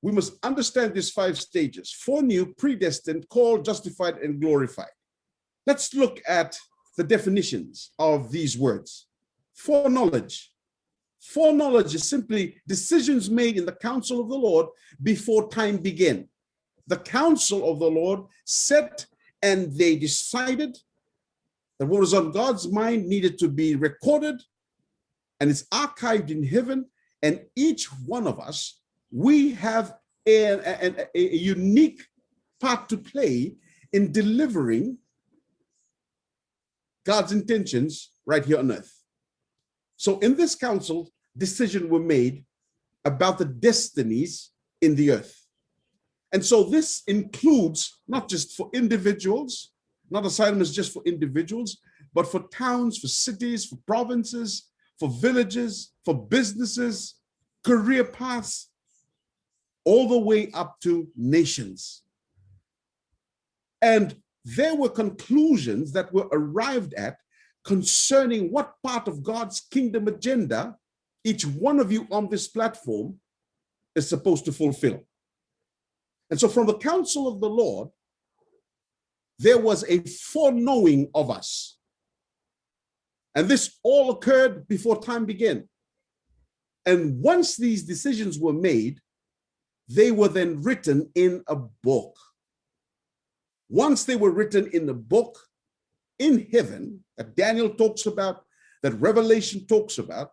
we must understand these 5 stages: foreknew, predestined, called, justified, and glorified. Let's look at the definitions of these words. Foreknowledge. Foreknowledge is simply decisions made in the counsel of the Lord before time began. The counsel of the Lord set, and they decided that what was on God's mind needed to be recorded, and it's archived in heaven. And each one of us, we have a unique part to play in delivering God's intentions right here on earth. So in this council, decisions were made about the destinies in the earth. And so this includes not just for individuals, not assignments just for individuals, but for towns, for cities, for provinces, for villages, for businesses, career paths, all the way up to nations. And there were conclusions that were arrived at concerning what part of God's kingdom agenda each one of you on this platform is supposed to fulfill. And so from the counsel of the Lord, there was a foreknowing of us. And this all occurred before time began. And once these decisions were made, they were then written in a book. Once they were written in a book in heaven that Daniel talks about, that Revelation talks about,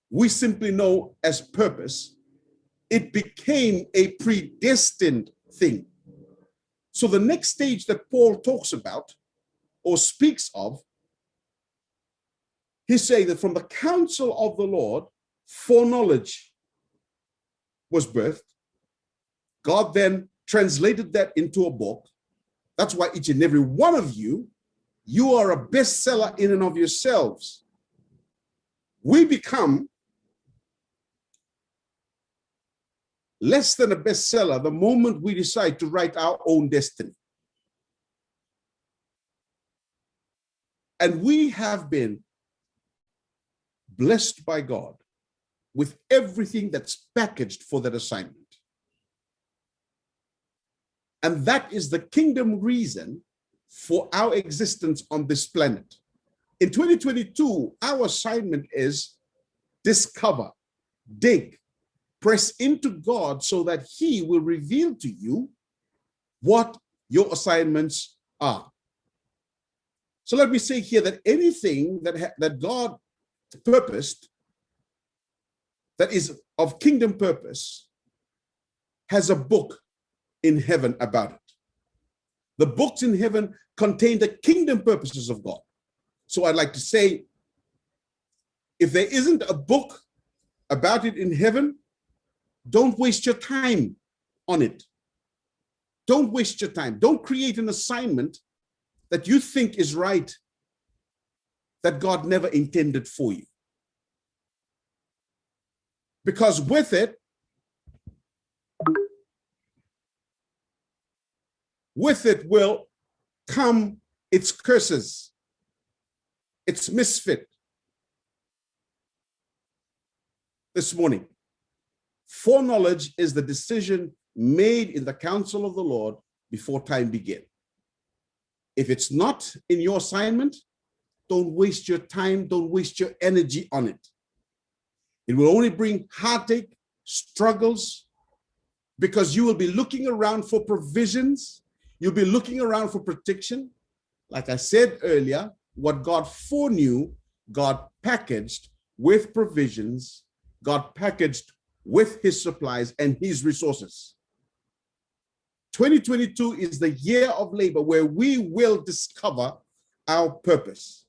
we simply know as purpose, it became a predestined thing. So the next stage that Paul talks about or speaks of, he's saying that from the counsel of the Lord, foreknowledge was birthed. God then translated that into a book. That's why each and every one of you, you are a bestseller in and of yourselves. We become less than a bestseller the moment we decide to write our own destiny. And we have been blessed by God with everything that's packaged for that assignment. And that is the kingdom reason for our existence on this planet. In 2022, our assignment is discover, dig, press into God so that He will reveal to you what your assignments are. So let me say here that anything that God purposed, that is of kingdom purpose, has a book in heaven about it. The books in heaven contain the kingdom purposes of God. So I'd like to say, if there isn't a book about it in heaven, don't waste your time on it. Don't waste your time. Don't create an assignment that you think is right, that God never intended for you. Because with it will come its curses, its misfit. This morning, foreknowledge is the decision made in the counsel of the Lord before time began. If it's not in your assignment, don't waste your time, don't waste your energy on it. It will only bring heartache, struggles, because you will be looking around for provisions. You'll be looking around for protection. Like I said earlier, what God foreknew, God packaged with provisions, God packaged with His supplies and His resources. 2022 is the year of labor where we will discover our purpose.